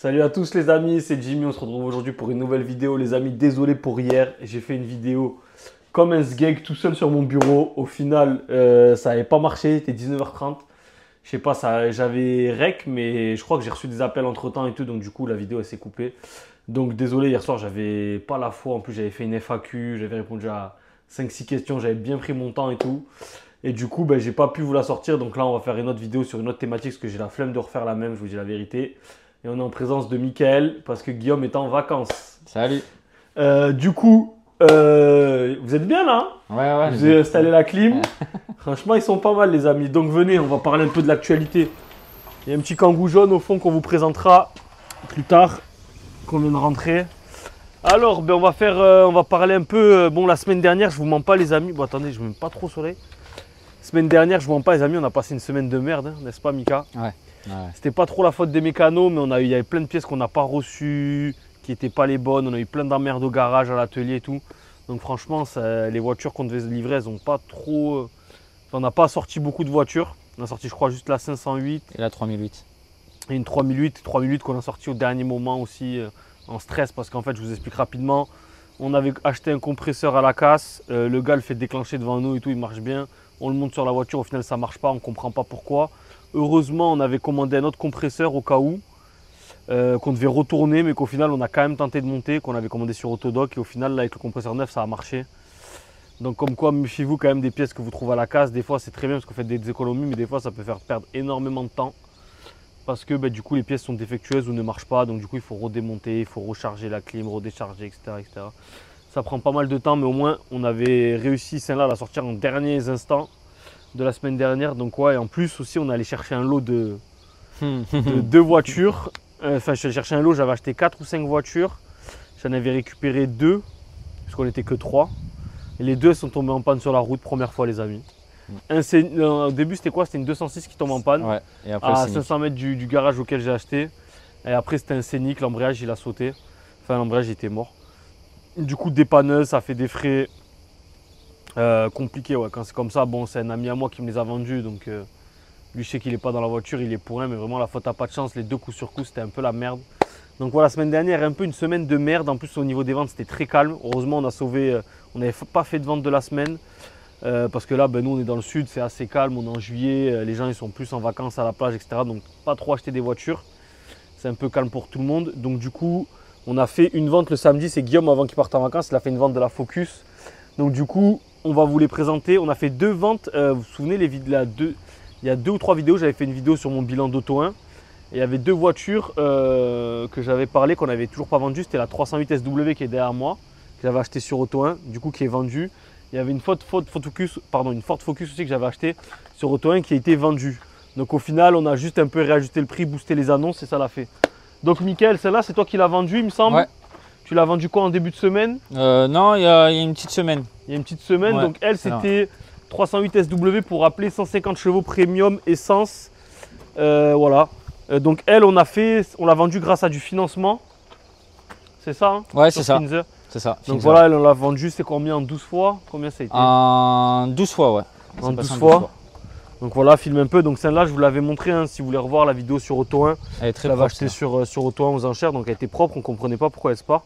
Salut à tous les amis, c'est Jimmy, on se retrouve aujourd'hui pour une nouvelle vidéo. Les amis, désolé pour hier, j'ai fait une vidéo comme un sgeg tout seul sur mon bureau. Au final, ça n'avait pas marché, c'était 19h30. Je sais pas, j'avais rec, mais je crois que j'ai reçu des appels entre temps et tout, donc du coup la vidéo elle s'est coupée. Donc désolé, hier soir j'avais pas la foi, en plus j'avais fait une FAQ, j'avais répondu à 5-6 questions, j'avais bien pris mon temps et tout. Et du coup, j'ai pas pu vous la sortir, donc là on va faire une autre vidéo sur une autre thématique parce que j'ai la flemme de refaire la même, je vous dis la vérité. Et on est en présence de Mickaël parce que Guillaume est en vacances. Salut. Du coup, vous êtes bien là? Ouais. Vous avez installé la clim. Franchement, ils sont pas mal les amis. Donc venez, on va parler un peu de l'actualité. Il y a un petit kangou jaune au fond qu'on vous présentera plus tard, qu'on vient de rentrer. Alors, on va parler un peu. Bon, la semaine dernière, je vous mens pas les amis. Bon, attendez, je ne mets pas trop soleil. Semaine dernière, je vous mens pas les amis, on a passé une semaine de merde, hein, n'est-ce pas Mika? Ouais. C'était pas trop la faute des mécanos, mais il y avait plein de pièces qu'on n'a pas reçues, qui n'étaient pas les bonnes. On a eu plein d'emmerdes au garage, à l'atelier et tout. Donc franchement, les voitures qu'on devait livrer, elles ont pas trop... on n'a pas sorti beaucoup de voitures. On a sorti, je crois, juste la 508. Et la 3008. Et une 3008 qu'on a sorti au dernier moment aussi, en stress. Parce qu'en fait, je vous explique rapidement, on avait acheté un compresseur à la casse. Le gars le fait déclencher devant nous et tout, il marche bien. On le monte sur la voiture, au final ça ne marche pas, on ne comprend pas pourquoi. Heureusement, on avait commandé un autre compresseur au cas où, qu'on devait retourner, mais qu'au final on a quand même tenté de monter, qu'on avait commandé sur Autodoc. Et au final, là, avec le compresseur neuf, ça a marché. Donc comme quoi, méfiez-vous quand même des pièces que vous trouvez à la casse. Des fois, c'est très bien parce que vous faites des économies, mais des fois, ça peut faire perdre énormément de temps. Parce que du coup, les pièces sont défectueuses ou ne marchent pas. Donc du coup, il faut redémonter, il faut recharger la clim, redécharger, etc. Ça prend pas mal de temps, mais au moins, on avait réussi celle-là à la sortir en derniers instants de la semaine dernière. Donc ouais, et en plus aussi, on allait chercher un lot de 2 voitures. Enfin, je cherchais un lot, j'avais acheté 4 ou 5 voitures. J'en avais récupéré 2, parce qu'on n'était que 3. Et les 2 sont tombés en panne sur la route, première fois les amis. Au début, c'était quoi? C'était une 206 qui tombe en panne. Ouais. Et après, à 500 mètres du garage auquel j'ai acheté. Et après, c'était un Scénic, l'embrayage, il a sauté. Enfin, l'embrayage était mort. Du coup, dépanneuse, ça fait des frais compliqués. Ouais. Quand c'est comme ça, bon, c'est un ami à moi qui me les a vendus. Donc, lui, je sais qu'il n'est pas dans la voiture, il est pour rien. Mais vraiment, la faute à pas de chance. Les 2 coups sur coup, c'était un peu la merde. Donc, voilà, la semaine dernière, un peu une semaine de merde. En plus, au niveau des ventes, c'était très calme. Heureusement, on a sauvé. On n'avait pas fait de vente de la semaine. Parce que là, nous, on est dans le sud, c'est assez calme. On est en juillet. Les gens, ils sont plus en vacances à la plage, etc. Donc, pas trop acheter des voitures. C'est un peu calme pour tout le monde. Donc, du coup, on a fait une vente le samedi, c'est Guillaume avant qu'il parte en vacances, il a fait une vente de la Focus. Donc du coup, on va vous les présenter. On a fait 2 ventes, vous vous souvenez, il y a 2 ou 3 vidéos, j'avais fait une vidéo sur mon bilan d'Auto 1. Et il y avait 2 voitures que j'avais parlé, qu'on n'avait toujours pas vendues. C'était la 308 SW qui est derrière moi, que j'avais acheté sur Auto 1, du coup qui est vendue. Il y avait une Ford Focus aussi que j'avais acheté sur Auto 1 qui a été vendue. Donc au final, on a juste un peu réajusté le prix, boosté les annonces et ça l'a fait. Donc Mickaël, celle-là, c'est toi qui l'as vendue, il me semble. Ouais. Tu l'as vendue quoi en début de semaine? Non, il y a une petite semaine. Il y a une petite semaine. Ouais, donc elle, c'était 308 SW pour rappeler 150 chevaux premium essence. Voilà. Donc elle, on l'a vendue grâce à du financement. C'est ça hein? Ouais, c'est ça. C'est ça. Donc voilà, elle, on l'a vendue, c'est combien en 12 fois? Combien ça a été? En 12 fois, ouais. En 12 fois. Donc voilà, filme un peu. Donc celle-là, je vous l'avais montré, hein, si vous voulez revoir la vidéo sur Auto 1. Elle est très propre. Je l'avais achetée sur Auto 1 aux enchères, donc elle était propre, on ne comprenait pas pourquoi elle se part.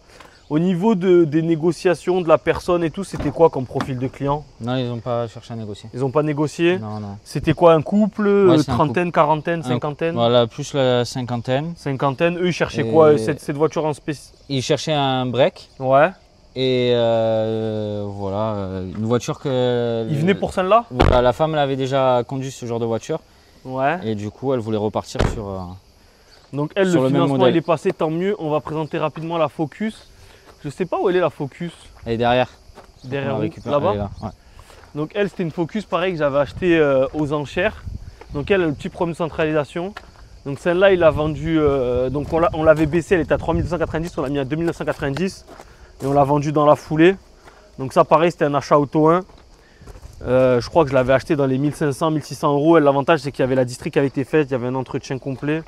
Au niveau des négociations, de la personne et tout, c'était quoi comme profil de client? Non, ils n'ont pas cherché à négocier. Ils n'ont pas négocié? Non. C'était quoi, un couple? Ouais, trentaine, couple. Quarantaine, cinquantaine? Voilà, plus la cinquantaine. Cinquantaine. Eux, ils cherchaient quoi, cette voiture en spécial? Ils cherchaient un break. Ouais. Et voilà, une voiture que... Ils venaient pour celle-là? Voilà, la femme, elle avait déjà conduit ce genre de voiture. Ouais. Et du coup, elle voulait repartir sur... Donc elle, le financement, il est passé, tant mieux. On va présenter rapidement la Focus. Je sais pas où elle est la Focus. Elle est derrière. Derrière où? Là-bas? Là, ouais. Donc elle, c'était une Focus pareil que j'avais acheté aux enchères. Donc elle a le petit problème de centralisation. Donc celle-là, il a vendu, donc on l'avait baissé, elle était à 3290, on l'a mis à 2990 et on l'a vendu dans la foulée. Donc ça pareil, c'était un achat Auto 1. Je crois que je l'avais acheté dans les 1500, 1600 euros. L'avantage, c'est qu'il y avait la distri qui avait été faite, il y avait un entretien complet.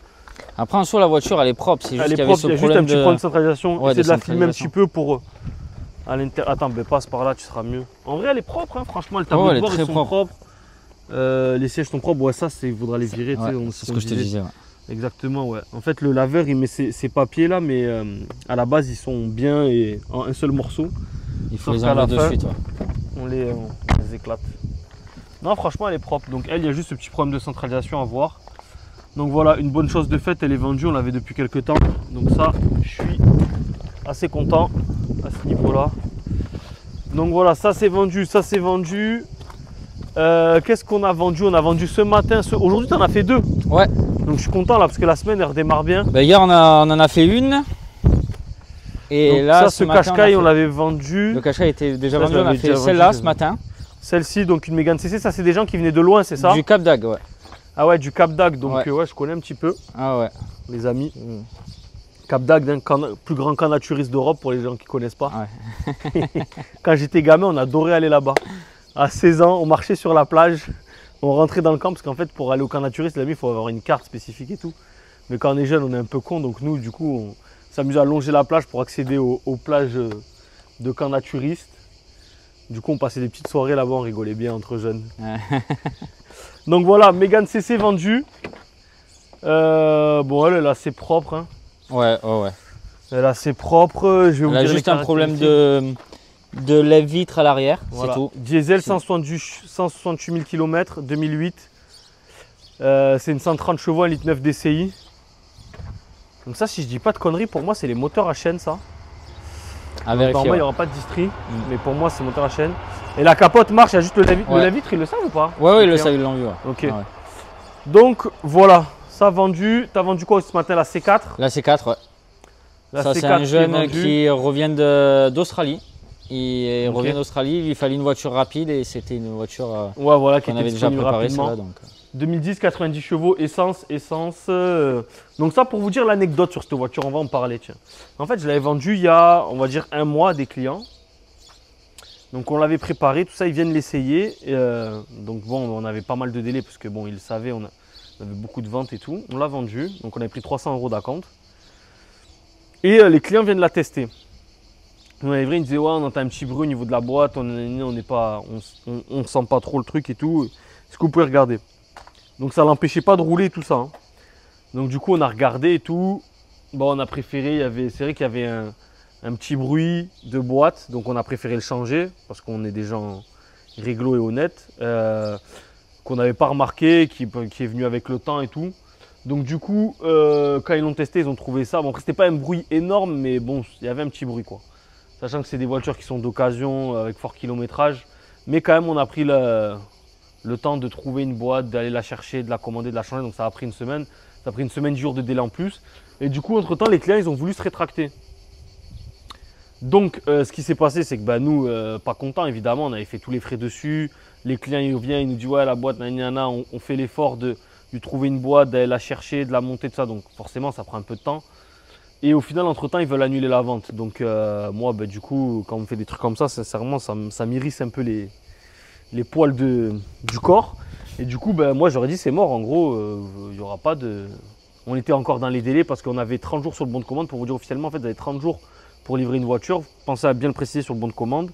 Après, en soi, la voiture, elle est propre. C'est juste Elle est qu'il y propre, avait il y a juste un petit problème de centralisation. Ouais, Essaye de la filmer un petit peu pour... à l'intérieur. Attends, passe par là, tu seras mieux. En vrai, elle est propre, hein, franchement. Le tableau de bord, ils sont propres. Les sièges sont propres. Ouais, ça, il faudra les virer. Ouais, c'est ce que je te disais. Ouais. Exactement, ouais. En fait, le laveur, il met ces papiers là, mais à la base, ils sont bien et en un seul morceau. Il faut Sauf les qu'à la enlever de fin, suite. Ouais. on les éclate. Non, franchement, elle est propre. Donc, elle, il y a juste ce petit problème de centralisation à voir. Donc, voilà, une bonne chose de fait, elle est vendue. On l'avait depuis quelques temps. Donc, ça, je suis assez content à ce niveau-là. Donc, voilà, ça, c'est vendu. Ça, c'est vendu. Qu'est-ce qu'on a vendu? On a vendu ce matin. Aujourd'hui, tu en as fait 2. Ouais. Donc, je suis content là parce que la semaine, elle redémarre bien. Bah, hier, on en a fait une. Et donc, là, ça, ce Qashqai, on l'avait vendu. Le Qashqai était déjà Ça, vendu. On a fait déjà celle-là vendu, ce matin. Celle-ci, donc une Mégane CC, ça c'est des gens qui venaient de loin, c'est ça? Du Cap d'Agde, ouais. Ah ouais, du Cap d'Agde, donc Ouais. ouais, je connais un petit peu, Ah ouais. les amis. Cap d'Agde, plus grand camp naturiste d'Europe pour les gens qui ne connaissent pas. Ouais. Quand j'étais gamin, on adorait aller là-bas. À 16 ans, on marchait sur la plage, on rentrait dans le camp, parce qu'en fait, pour aller au camp naturiste, les amis, il faut avoir une carte spécifique et tout. Mais quand on est jeune, on est un peu con, donc nous, du coup, on s'amuse à longer la plage pour accéder aux plages de camp naturiste. Du coup, on passait des petites soirées là-bas, on rigolait bien entre jeunes. Donc voilà, Mégane CC vendue. Bon, elle est assez propre. Hein. Ouais, ouais. Elle est assez propre. Je vais vous Elle a dire juste les un problème caractéristiques. de lève-vitre à l'arrière, Voilà. c'est tout. Diesel 168 000 km, 2008. C'est une 130 chevaux, 1,9 litre DCI. Donc ça, si je dis pas de conneries, pour moi, c'est les moteurs à chaîne, ça. À Donc, vérifier. normalement, il Ouais. n'y aura pas de distri, mais pour moi, c'est moteur à chaîne. Et la capote marche, il y a juste le lève-vitre. Ouais. Le lève-vitre, ils le savent ou pas? Ouais, Ok. ils le savent, ils l'ont vu. Ouais. Ok. Ah ouais. Donc voilà, ça vendu. Tu as vendu quoi ce matin? La C4? Là, c'est 4, ouais. La Ça, C4 c'est un qui est jeune vendue. qui revient d'Australie. Il Ok. revient d'Australie, il lui fallait une voiture rapide et c'était une voiture Ouais, voilà, qui qu'on était avait déjà disponible préparée. rapidement. Celle-là, donc. 2010, 90 chevaux, essence. Donc ça, pour vous dire l'anecdote sur cette voiture, on va en parler. Tiens. En fait, je l'avais vendue il y a, on va dire, 1 mois à des clients. Donc on l'avait préparé, tout ça, ils viennent l'essayer. Donc bon, on avait pas mal de délais parce que bon, ils le savaient, on avait beaucoup de ventes et tout. On l'a vendu, donc on avait pris 300 € d'acompte. Et les clients viennent la tester. On avait vrai, ils disaient ouais, on entend un petit bruit au niveau de la boîte, on sent pas trop le truc et tout. Est-ce que vous pouvez regarder? Donc ça l'empêchait pas de rouler et tout ça. Hein. Donc du coup on a regardé et tout. Bon, on a préféré, c'est vrai qu'il y avait un petit bruit de boîte, donc on a préféré le changer parce qu'on est des gens réglo et honnêtes, qu'on n'avait pas remarqué, qui est venu avec le temps et tout. Donc du coup, quand ils l'ont testé, ils ont trouvé ça. Bon, après c'était pas un bruit énorme, mais bon, il y avait un petit bruit quoi. Sachant que c'est des voitures qui sont d'occasion avec fort kilométrage, mais quand même on a pris le temps de trouver une boîte, d'aller la chercher, de la commander, de la changer. Donc ça a pris une semaine. Ça a pris une semaine, 10 jours de délai en plus. Et du coup, entre temps, les clients, ils ont voulu se rétracter. Donc, ce qui s'est passé, c'est que bah, nous, pas contents, évidemment, on avait fait tous les frais dessus. Les clients, ils viennent, ils nous disent ouais, la boîte, on fait l'effort de lui trouver une boîte, d'aller la chercher, de la monter, tout ça. Donc, forcément, ça prend un peu de temps. Et au final, entre temps, ils veulent annuler la vente. Donc, moi, bah, du coup, quand on fait des trucs comme ça, sincèrement, ça m'irrisse un peu les poils du corps. Et du coup, ben, moi j'aurais dit c'est mort, en gros, il n'y aura pas de... On était encore dans les délais parce qu'on avait 30 jours sur le bon de commande. Pour vous dire officiellement, en fait, vous avez 30 jours pour livrer une voiture. Pensez à bien le préciser sur le bon de commande.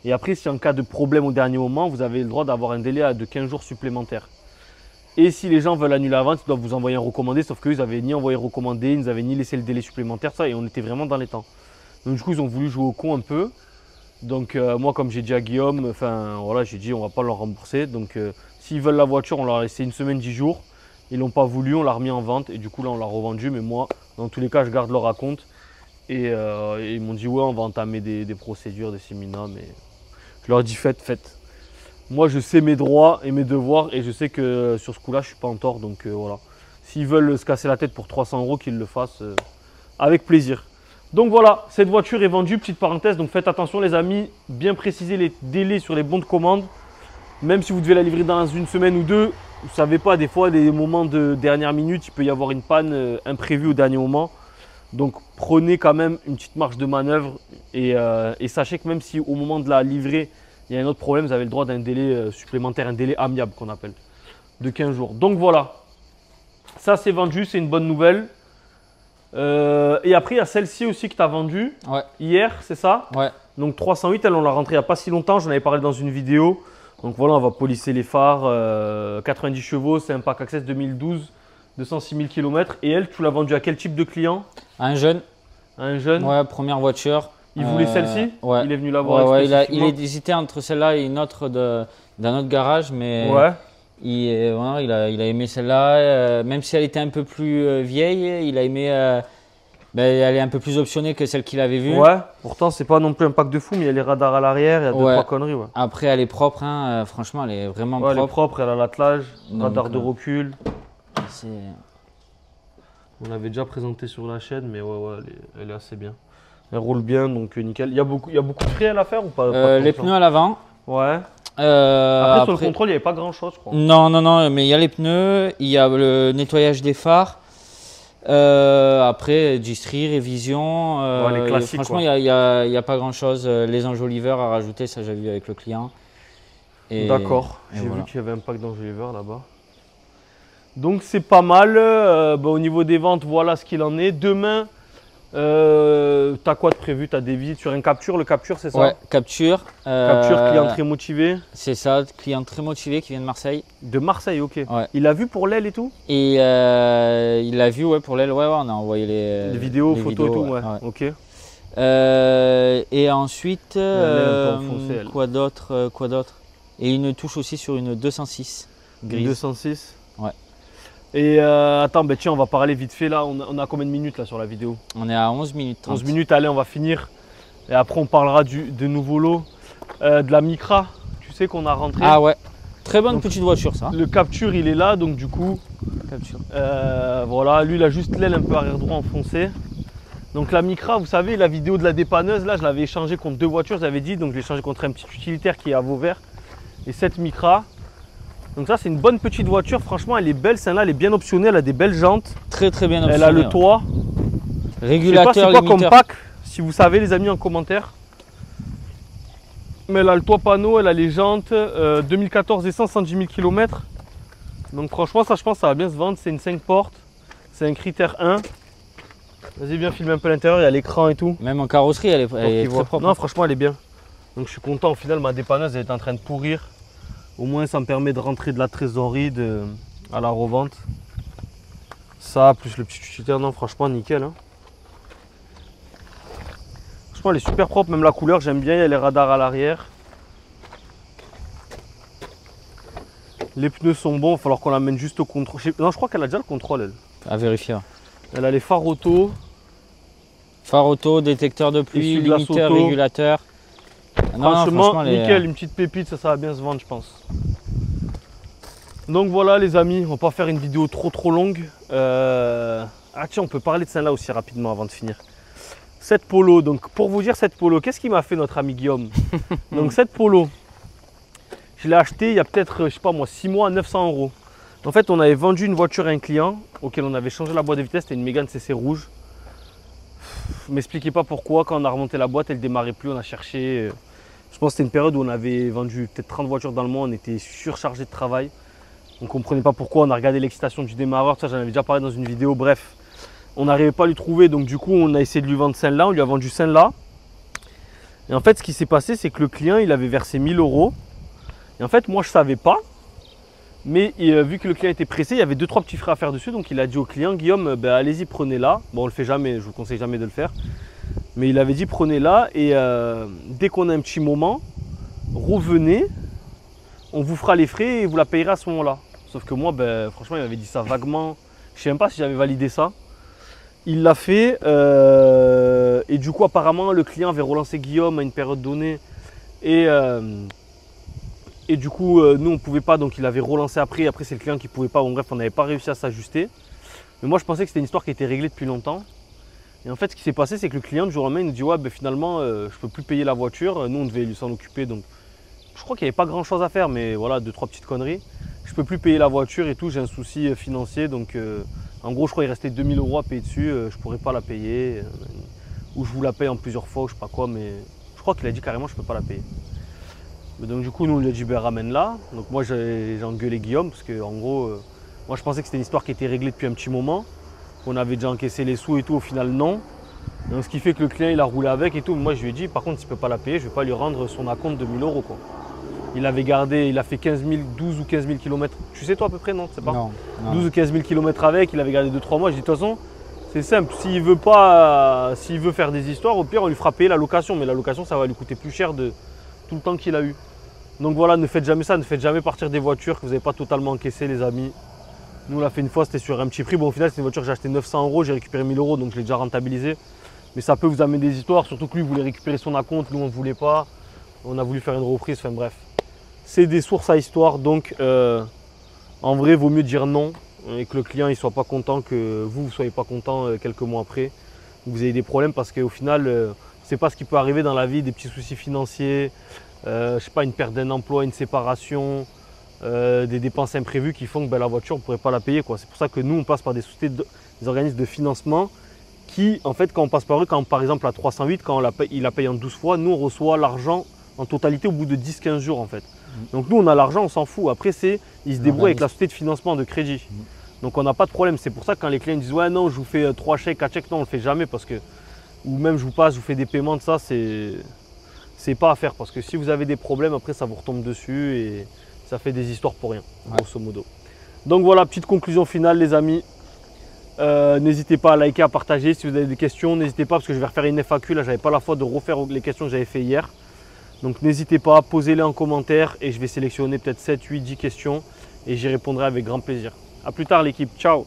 Et après, si en cas de problème au dernier moment, vous avez le droit d'avoir un délai de 15 jours supplémentaires. Et si les gens veulent annuler la vente, ils doivent vous envoyer un recommandé, sauf qu'eux, ils n'avaient ni envoyé recommandé, ils n'avaient ni laissé le délai supplémentaire, ça, et on était vraiment dans les temps. Donc du coup, ils ont voulu jouer au con un peu. Donc moi, comme j'ai dit à Guillaume, enfin voilà, j'ai dit on va pas leur rembourser. Donc s'ils veulent la voiture, on leur a laissé une semaine, 10 jours. Ils l'ont pas voulu, on l'a remis en vente et du coup là on l'a revendu. Mais moi, dans tous les cas, je garde leur acompte. Et ils m'ont dit ouais, on va entamer des procédures, des séminaires. Mais je leur ai dit faites. Moi, je sais mes droits et mes devoirs et je sais que sur ce coup-là, je suis pas en tort. Donc voilà. S'ils veulent se casser la tête pour 300 €, qu'ils le fassent avec plaisir. Donc voilà, cette voiture est vendue, petite parenthèse, donc faites attention les amis, bien préciser les délais sur les bons de commande. Même si vous devez la livrer dans une semaine ou deux, vous ne savez pas, des fois, des moments de dernière minute, il peut y avoir une panne imprévue au dernier moment. Donc prenez quand même une petite marge de manœuvre et sachez que même si au moment de la livrer, il y a un autre problème, vous avez le droit d'un délai supplémentaire, un délai amiable qu'on appelle, de 15 jours. Donc voilà, ça c'est vendu, c'est une bonne nouvelle. Et après, il y a celle-ci aussi que tu as vendue hier, c'est ça? Ouais. Donc 308, elle, on l'a rentrée il n'y a pas si longtemps, j'en avais parlé dans une vidéo. Donc voilà, on va polisser les phares, 90 chevaux, c'est un pack access 2012, 206 000 km. Et elle, tu l'as vendue à quel type de client? Un jeune. À un jeune? Ouais, première voiture. Il voulait celle-ci? Ouais. Il est venu la voir ouais, il spécifiquement. hésitait entre celle-là et une autre d'un autre garage, mais Ouais. voilà, il a aimé celle-là. Même si elle était un peu plus vieille, il a aimé. Elle est un peu plus optionnée que celle qu'il avait vue. Ouais, pourtant c'est pas non plus un pack de fou, mais il y a les radars à l'arrière, il y a deux, trois conneries. Ouais. Après, elle est propre, hein. Franchement, elle est vraiment Ouais, propre. elle est propre, elle a l'attelage, Donc, radar de recul. C'est- On l'avait déjà présenté sur la chaîne, mais ouais, elle est assez bien. Elle roule bien, donc nickel. Il y a beaucoup de frais à faire ou pas? les pneus à l'avant. Ouais. Après, sur le contrôle, il n'y avait pas grand chose, je crois. Non, mais il y a les pneus, il y a le nettoyage des phares. Après, distri, révision. Ouais, les classiques, franchement, il n'y a pas grand chose. Les enjoliveurs à rajouter, ça j'ai vu avec le client. D'accord, j'ai voilà. vu qu'il y avait un pack d'enjoliveurs là-bas. Donc c'est pas mal. Au niveau des ventes, voilà ce qu'il en est. Demain, t'as quoi de prévu? T'as des visites sur un capture? Le capture, c'est ça? Ouais, capture. Capture, client très motivé. C'est ça, client très motivé qui vient de Marseille. De Marseille, ok. Ouais. Il a vu pour l'aile et tout? Et il l'a vu, ouais, pour l'aile, ouais, on a envoyé les vidéos, photos et tout, ouais. Ok. Et ensuite, l'aile un peu enfoncée, elle. quoi d'autre? Et une touche aussi sur une 206 grise. 206? Ouais. Et attends, tiens, on va parler vite fait là. On a combien de minutes là sur la vidéo? On est à 11 minutes 30. 11 minutes, allez, on va finir. Et après, on parlera de nouveaux lots. De la Micra, tu sais qu'on a rentré. Ah ouais, très bonne Donc, petite voiture ça. Le capture, il est là, donc du coup, Capture. voilà, lui, il a juste l'aile un peu arrière droit enfoncée. Donc la Micra, vous savez, la vidéo de la dépanneuse, là, je l'avais échangé contre deux voitures, j'avais dit, donc je l'ai échangé contre un petit utilitaire qui est à Vauvert. Et cette Micra. Donc ça, c'est une bonne petite voiture, franchement, elle est belle, celle-là, elle est bien optionnée, elle a des belles jantes. Très bien optionnée. Elle a le toit. Régulateur, je sais pas c'est quoi limiteur. comme pack, si vous savez les amis en commentaire. Mais elle a le toit panneau, elle a les jantes, 2014 essence, 110 000 km. Donc franchement ça je pense ça va bien se vendre, c'est une 5 portes, c'est un critère 1. Vas-y bien filmer un peu l'intérieur, il y a l'écran et tout. Même en carrosserie, elle est très propre. Non franchement elle est bien. Donc je suis content, au final ma dépanneuse elle est en train de pourrir. Au moins ça me permet de rentrer de la trésorerie à la revente. Ça plus le petit utilitaire, non franchement nickel. Hein. Franchement elle est super propre, même la couleur j'aime bien, il y a les radars à l'arrière. Les pneus sont bons, il va falloir qu'on l'amène juste au contrôle. Non je crois qu'elle a déjà le contrôle elle. À vérifier. Elle a les phares auto. Phare auto, détecteur de pluie, limiteur, auto. régulateur. Franchement, nickel, une petite pépite, ça va bien se vendre je pense. Donc voilà les amis, on va pas faire une vidéo trop longue. Ah tiens, on peut parler de celle-là aussi rapidement avant de finir. Cette Polo, donc pour vous dire cette Polo, qu'est-ce qu'il m'a fait notre ami Guillaume? Donc cette Polo, je l'ai acheté il y a peut-être, je sais pas moi, 6 mois à 900 €. En fait, on avait vendu une voiture à un client auquel on avait changé la boîte de vitesse, c'était une Mégane CC rouge. M'expliquez pas pourquoi, quand on a remonté la boîte, elle démarrait plus, on a cherché. Je pense que c'était une période où on avait vendu peut-être 30 voitures dans le mois, on était surchargé de travail. On ne comprenait pas pourquoi, on a regardé l'excitation du démarreur, ça j'en avais déjà parlé dans une vidéo, bref. On n'arrivait pas à lui trouver, donc du coup on a essayé de lui vendre celle-là, on lui a vendu celle-là. Et en fait ce qui s'est passé, c'est que le client il avait versé 1000 €. Et en fait moi je ne savais pas, mais vu que le client était pressé, il y avait 2-3 petits frais à faire dessus, donc il a dit au client, Guillaume, allez-y prenez-la. Bon on le fait jamais, je vous conseille jamais de le faire. Mais il avait dit prenez-la et dès qu'on a un petit moment, revenez, on vous fera les frais et vous la payerez à ce moment-là. Sauf que moi, franchement, il m'avait dit ça vaguement. Je ne sais même pas si j'avais validé ça. Il l'a fait et du coup, apparemment, le client avait relancé Guillaume à une période donnée. Et du coup, nous, on ne pouvait pas, donc il avait relancé après. Après, c'est le client qui ne pouvait pas. Bon, bref, on n'avait pas réussi à s'ajuster. Mais moi, je pensais que c'était une histoire qui était réglée depuis longtemps. Et en fait, ce qui s'est passé, c'est que le client, du jour au lendemain, il nous dit ouais, finalement, je ne peux plus payer la voiture. Nous, on devait lui s'en occuper. Donc, je crois qu'il n'y avait pas grand chose à faire, mais voilà, 2-3 petites conneries. Je ne peux plus payer la voiture et tout, j'ai un souci financier. Donc, en gros, je crois qu'il restait 2000 € à payer dessus. Je ne pourrais pas la payer. Ou je vous la paye en plusieurs fois, ou je ne sais pas quoi. Mais je crois qu'il a dit carrément, je ne peux pas la payer. Mais donc, du coup, nous, on lui a dit ramène-la. Donc, moi, j'ai engueulé Guillaume parce que, en gros, moi, je pensais que c'était une histoire qui était réglée depuis un petit moment. On avait déjà encaissé les sous et tout, au final non. Donc ce qui fait que le client il a roulé avec et tout. Moi je lui ai dit par contre s'il ne peut pas la payer, je ne vais pas lui rendre son acompte de 1000 € quoi. Il avait gardé, il a fait 12 ou 15 000 km Tu sais toi à peu près, non? Tu sais pas? Non, non. 12 ou 15 000 km avec, il avait gardé 2-3 mois. Je dis de toute façon, c'est simple. S'il veut pas, s'il veut faire des histoires, au pire, on lui fera payer la location. Mais la location, ça va lui coûter plus cher de tout le temps qu'il a eu. Donc voilà, ne faites jamais ça. Ne faites jamais partir des voitures que vous n'avez pas totalement encaissées, les amis. Nous, on l'a fait une fois, c'était sur un petit prix. Bon, au final, c'est une voiture que j'ai acheté 900 €, j'ai récupéré 1000 €, donc je l'ai déjà rentabilisé. Mais ça peut vous amener des histoires, surtout que lui voulait récupérer son acompte, nous on ne voulait pas. On a voulu faire une reprise, enfin bref. C'est des sources à histoire, donc en vrai, il vaut mieux dire non et que le client ne soit pas content, que vous ne soyez pas content quelques mois après. Que vous ayez des problèmes parce qu'au final, c'est pas ce qui peut arriver dans la vie, des petits soucis financiers, je sais pas, une perte d'un emploi, une séparation, des dépenses imprévues qui font que la voiture, on ne pourrait pas la payer. C'est pour ça que nous, on passe par des sociétés, des organismes de financement qui, en fait, quand on passe par eux, quand par exemple la 308, quand il la paye en 12 fois, nous on reçoit l'argent en totalité au bout de 10-15 jours en fait. Donc nous on a l'argent, on s'en fout. Après ils se débrouillent avec la société de financement de crédit. Donc on n'a pas de problème. C'est pour ça que quand les clients disent ouais non je vous fais 3 chèques, 4 chèques, non on le fait jamais parce que, ou même je vous fais des paiements de ça, c'est pas à faire parce que si vous avez des problèmes après ça vous retombe dessus et ça fait des histoires pour rien, grosso modo. Donc voilà, petite conclusion finale les amis. N'hésitez pas à liker, à partager. Si vous avez des questions, n'hésitez pas parce que je vais refaire une FAQ. Là, j'avais pas la foi de refaire les questions que j'avais fait hier. Donc n'hésitez pas, posez-les en commentaire et je vais sélectionner peut-être 7, 8, 10 questions et j'y répondrai avec grand plaisir. A plus tard l'équipe, ciao!